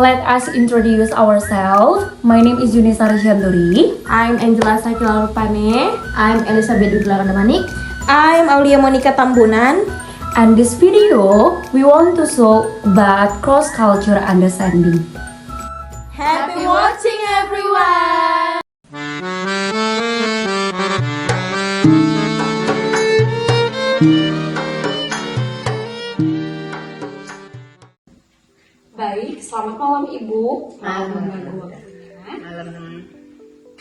Let us introduce ourselves. My name is Yunisa Rishanduri. I'm Angela Sakila Rupane. I'm Elizabeth Udlara Damanik. I'm Aulia Monica Tambunan. And this video, we want to show about cross-culture understanding. Happy watching everyone! Baik, selamat malam Ibu. Malam.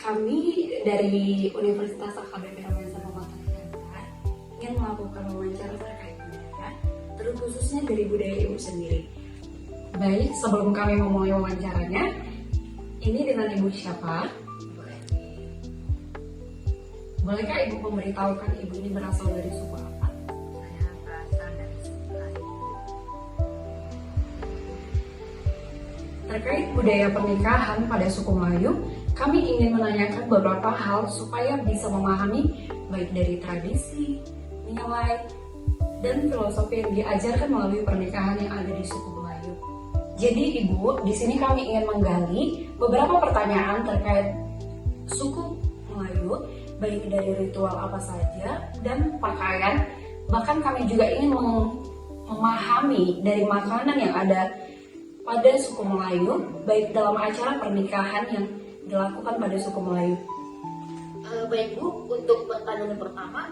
Kami dari Universitas Akademi Ramadan Jakarta ingin melakukan wawancara terkait budaya, terkhususnya dari budaya Ibu sendiri. Baik, sebelum kami memulai wawancaranya, ini dengan Ibu siapa? Bolehkah Ibu memberitahukan Ibu ini berasal dari suku apa? Saya berasal dari Melayu. Terkait budaya pernikahan pada suku Melayu, kami ingin menanyakan beberapa hal supaya bisa memahami baik dari tradisi, nilai, dan filosofi yang diajarkan melalui pernikahan yang ada di suku Melayu. Jadi Ibu, di sini kami ingin menggali beberapa pertanyaan terkait suku Melayu, baik dari ritual apa saja dan pakaian. Bahkan kami juga ingin memahami dari makanan yang ada pada suku Melayu, baik dalam acara pernikahan yang dilakukan pada suku Melayu. Baik Bu, untuk pertanyaan yang pertama,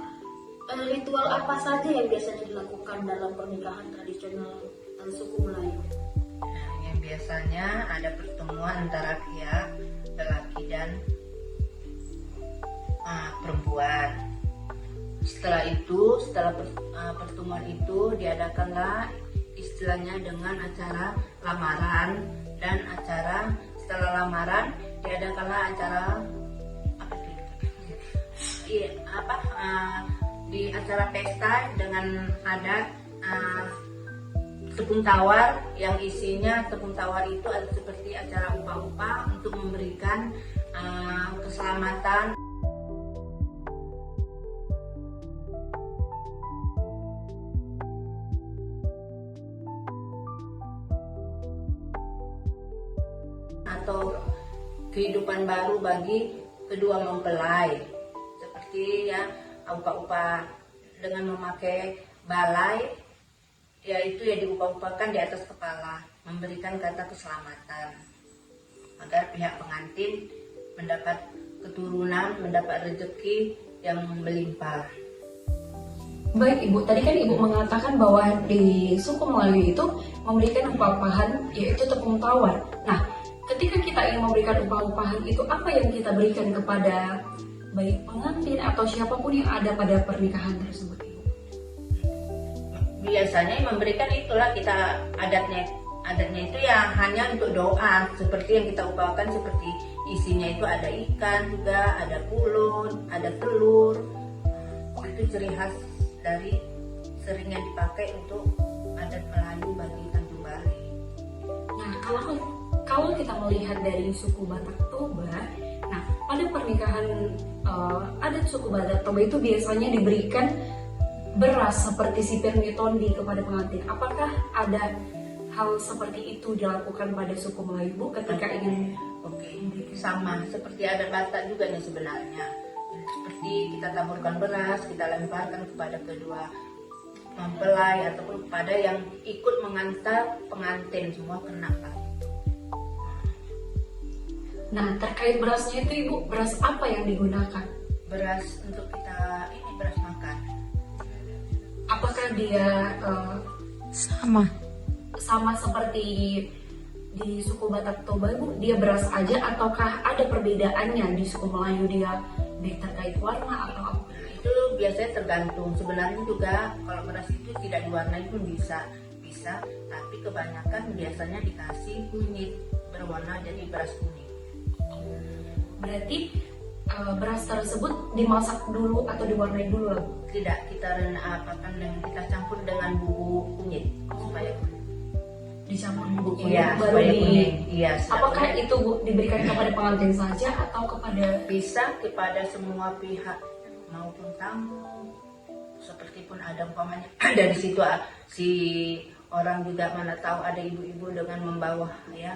ritual apa saja yang biasanya dilakukan dalam pernikahan tradisional suku Melayu? Yang biasanya ada pertemuan antara pihak lelaki dan perempuan. Setelah pertemuan itu diadakanlah istilahnya dengan acara lamaran, dan setelah lamaran diadakanlah acara di acara pesta dengan adat tepung tawar, yang isinya tepung tawar itu ada seperti acara upah-upah untuk memberikan keselamatan. Atau kehidupan baru bagi kedua mempelai, seperti ya upah-upah dengan memakai balai, yaitu ya diupah-upahkan di atas kepala, memberikan kata keselamatan agar pihak pengantin mendapat keturunan, mendapat rezeki yang melimpah. Baik Ibu, tadi kan Ibu mengatakan bahwa di suku Melayu itu memberikan upah-upahan yaitu tepung tawar. Nah, ketika kita ingin memberikan upah-upahan itu, apa yang kita berikan kepada baik pengantin atau siapapun yang ada pada pernikahan tersebut, Ibu? Biasanya memberikan itulah kita adatnya itu ya hanya untuk doa, seperti yang kita upahkan, seperti isinya itu ada ikan juga, ada pulut, ada telur. Itu ciri khas dari seringnya dipakai untuk adat Melayu bagi Tanjung Balai. Nah, kalau kita melihat dari suku Batak Toba, nah pada pernikahan adat suku Batak Toba itu biasanya diberikan beras seperti sipir mitondi kepada pengantin. Apakah ada hal seperti itu dilakukan pada suku Melayu, Bu, ketika ingin sama seperti adat Batak juga nih sebenarnya. Seperti kita taburkan beras, kita lemparkan kepada kedua mempelai ataupun kepada yang ikut mengantar pengantin, semua kena Pak. Nah, terkait berasnya itu Ibu, beras apa yang digunakan? Beras untuk kita beras makan. Apakah dia sama seperti di suku Batak Toba, Bu? Dia beras aja ataukah ada perbedaannya di suku Melayu, dia baik terkait warna atau apa? Itu biasanya tergantung. Sebenarnya juga kalau beras itu tidak diwarnai pun bisa, tapi kebanyakan biasanya dikasih kunyit berwarna jadi beras kuning. Berarti beras tersebut dimasak dulu atau diwarnai dulu, Bu? Tidak, kita campur dengan bubuk kunyit supaya dicampur bubuk kunyit iya, baru supaya di. kuning. Iya, Apakah itu, Bu, diberikan kepada pengantin saja atau kepada bisa kepada semua pihak maupun tamu, seperti pun ada umpamanya dari situ si orang juga mana tahu ada ibu-ibu dengan membawa ya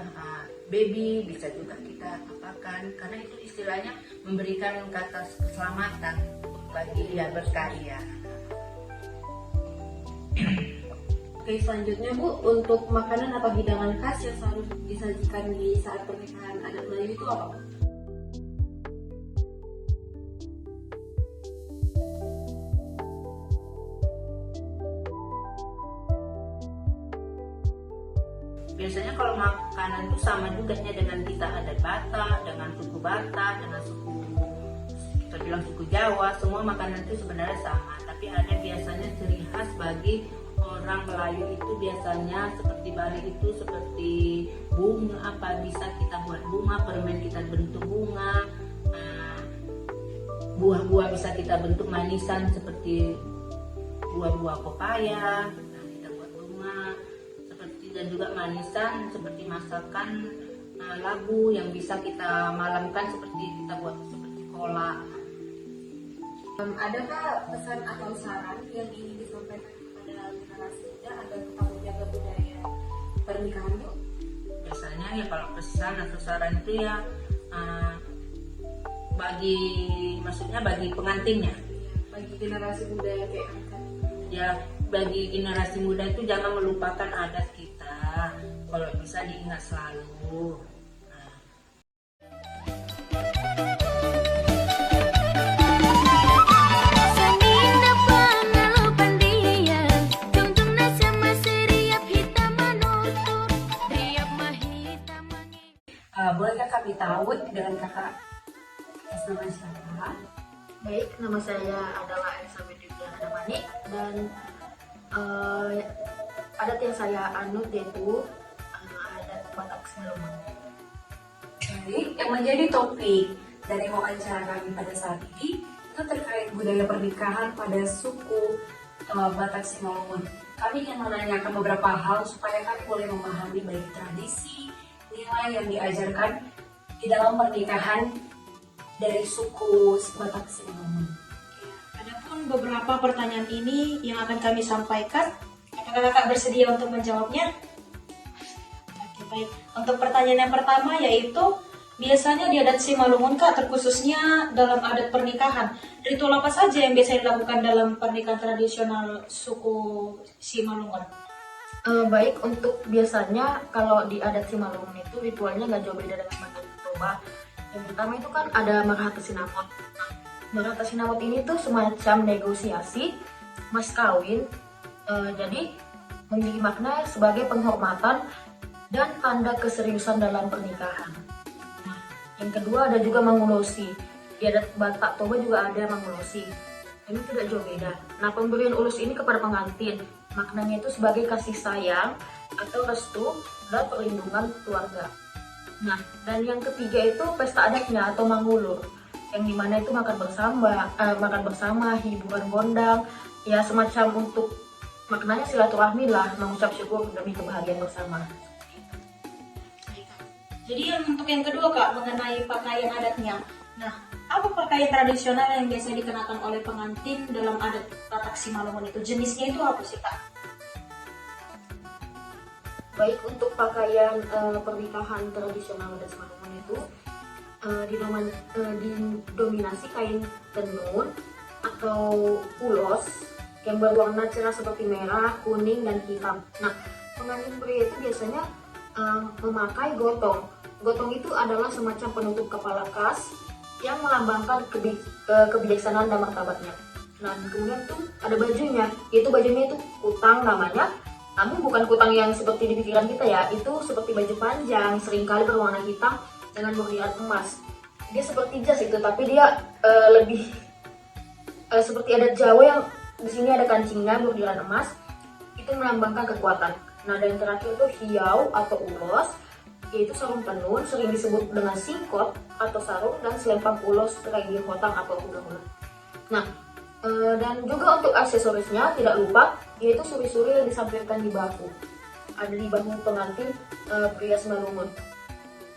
baby, bisa juga kita apakan, karena itu istilahnya memberikan kata keselamatan bagi dia berkarya. Oke, selanjutnya Bu, untuk makanan atau hidangan khas yang selalu disajikan di saat pernikahan adat Melayu itu apa, Bu? Biasanya kalau makanan itu sama juga dengan kita adat Batak, dengan suku Batak, dengan suku kita bilang suku Jawa, semua makanan itu sebenarnya sama. Tapi ada biasanya ciri khas bagi orang Melayu itu, biasanya seperti Bali itu seperti bunga, apa bisa kita buat bunga, permen kita bentuk bunga, buah-buah bisa kita bentuk manisan seperti buah-buah pepaya, kita buat bunga seperti, dan juga manisan seperti masakan labu yang bisa kita malamkan seperti kita buat seperti kolak. Adakah pesan atau saran yang ingin disampaikan kepada generasi muda agar tetap menjaga budaya pernikahan, Bu? Biasanya ya kalau pesan atau saran itu ya maksudnya bagi pengantinnya, Bagi generasi muda yang kayak angkat. ya bagi generasi muda itu jangan melupakan adat kita, kalau bisa diingat selalu. Bolehkah kami tahu dengan kakak atas nama siapa? Baik, nama saya adalah Elizabeth Yuliana Damani dan adat yang saya anut yaitu adat Batak Simalungun. Baik, yang menjadi topik dari wawancara kami pada saat ini itu terkait budaya pernikahan pada suku Batak Simalungun. Kami ingin menanyakan beberapa hal supaya kami boleh memahami baik tradisi, nilai yang diajarkan di dalam pernikahan dari suku Batak Simalungun. Adapun beberapa pertanyaan ini yang akan kami sampaikan, apakah kakak bersedia untuk menjawabnya? Oke, baik. Untuk pertanyaan yang pertama yaitu, biasanya di adat Simalungun kak, terkhususnya dalam adat pernikahan, ritual apa saja yang biasa dilakukan dalam pernikahan tradisional suku Simalungun? Baik, untuk biasanya kalau di adat Simalungun itu ritualnya nggak jauh beda dengan adat Toba. Yang pertama itu kan ada Marhata Sinapot. Marhata Sinapot ini tuh semacam negosiasi mas kawin, jadi memiliki makna sebagai penghormatan dan tanda keseriusan dalam pernikahan. Nah, yang kedua ada juga Mangulosi. Di adat Batak Toba juga ada Mangulosi. Ini tidak jauh beda. Nah, pemberian ulus ini kepada pengantin, maknanya itu sebagai kasih sayang atau restu dan perlindungan keluarga. Nah, dan yang ketiga itu pesta adatnya atau Mangulur, yang dimana itu makan bersama, hiburan gondang, ya semacam untuk maknanya silaturahmi lah, mengucap syukur demi kebahagiaan bersama. Jadi untuk yang kedua kak, mengenai pakaian adatnya. Nah, apa pakaian tradisional yang biasa dikenakan oleh pengantin dalam adat Batak Simalungun itu? Jenisnya itu apa sih kak? Baik, untuk pakaian pernikahan tradisional adat Simalungun itu didominasi kain tenun atau ulos yang berwarna cerah seperti merah, kuning, dan hitam. Nah, pengantin pria itu biasanya memakai gotong. Gotong itu adalah semacam penutup kepala khas yang melambangkan kebijaksanaan dan martabatnya. Nah, kemudian tuh ada bajunya. Bajunya itu kutang namanya. Namun bukan kutang yang seperti di pikiran kita ya. Itu seperti baju panjang, seringkali berwarna hitam dengan bordiran emas. Dia seperti jas itu, tapi dia lebih seperti adat Jawa yang di sini ada kancingnya bordiran emas. Itu melambangkan kekuatan. Nah, dan terakhir itu hiau atau ulos, yaitu sarung tenun, sering disebut dengan singkot atau sarung, dan selempang ulos seragi hotang atau hula-hula. Nah, dan juga untuk aksesorisnya tidak lupa yaitu suri-suri yang disampaikan di bahu. Ada di bahu pengantin pria Simalungun.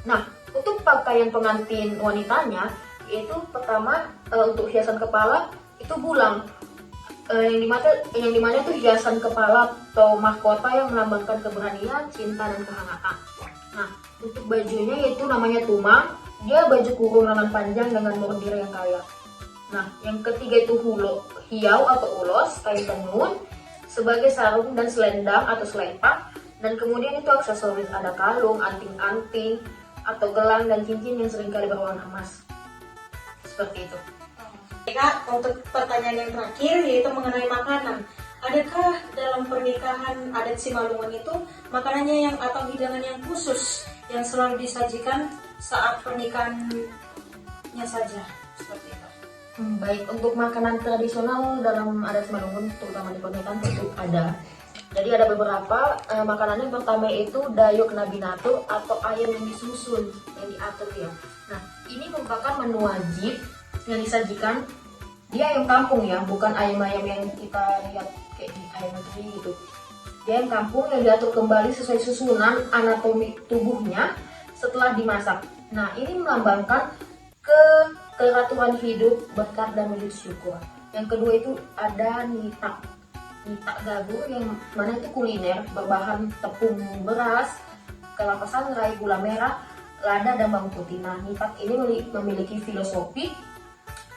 Nah, untuk pakaian pengantin wanitanya yaitu pertama untuk hiasan kepala itu bulang. yang dimana itu hiasan kepala atau mahkota yang melambangkan keberanian, cinta dan kehangatan. Nah, untuk bajunya yaitu namanya tuma. Dia baju kurung lengan panjang dengan bordir yang kaya. Nah, yang ketiga itu hiau atau ulos, kain tenun sebagai sarung dan selendang atau selepak. Dan kemudian itu aksesoris, ada kalung, anting-anting atau gelang dan cincin yang seringkali berwarna emas. Seperti itu. Kak, untuk pertanyaan yang terakhir yaitu mengenai makanan. Adakah dalam pernikahan adat Simalungun itu makanannya yang atau hidangan yang khusus yang selalu disajikan saat pernikahannya saja? Seperti itu. Baik, untuk makanan tradisional dalam adat Simalungun terutama di pernikahan tentu ada. Jadi ada beberapa makanan. Yang pertama itu dayok nabinato atau ayam yang disusun, yang diatur ya. Nah, ini merupakan menu wajib yang disajikan. Dia ayam kampung ya, bukan ayam-ayam yang kita lihat kayak di ayam negeri gitu. Dia ayam kampung yang diatur kembali sesuai susunan anatomi tubuhnya setelah dimasak. Nah, ini melambangkan keteraturan hidup, berkat dan wujud syukur. Yang kedua itu ada nitak. Nitak gabur yang mana itu kuliner berbahan tepung beras, kelapa sangrai, gula merah, lada dan bawang putih. Nah, nitak ini memiliki filosofi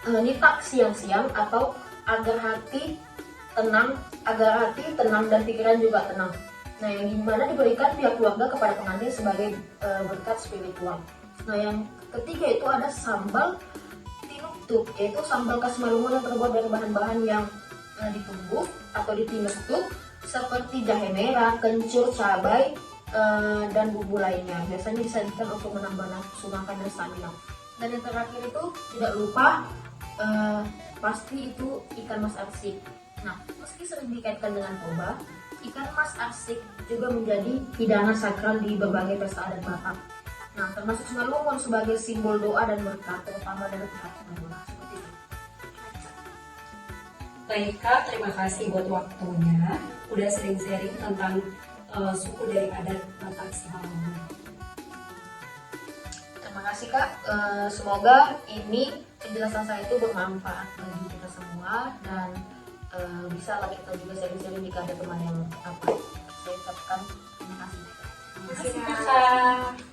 nitak siang-siang atau agar hati tenang dan pikiran juga tenang. Nah, yang dimana diberikan pihak keluarga kepada pengantin sebagai berkat spiritual. Nah, yang ketiga itu ada sambal tinuktuk, yaitu sambal khas Malungun yang terbuat dari bahan-bahan yang ditumbuk atau ditinuktuk seperti jahe merah, kencur, cabai, dan bumbu lainnya. Biasanya disajikan untuk menambah nafsu makan dan stamina. Dan yang terakhir itu tidak lupa pasti itu ikan mas arsik. Nah, meski sering dikaitkan dengan toba, ikan mas arsik juga menjadi hidangan sakral di berbagai pesta adat Batak. Nah, termasuk Simalungun sebagai simbol doa dan berkat, terutama dari pihak pengguna. Seperti itu. Baik Kak, terima kasih buat waktunya. Udah sering sharing tentang suku dari adat Batak Simalungun. Terima kasih Kak. Semoga ini penjelasan saya itu bermanfaat bagi kita semua dan bisa lah kita juga sharing-sharing jika ada teman yang apa. Saya ucapkan terima kasih. Terima kasih Kak.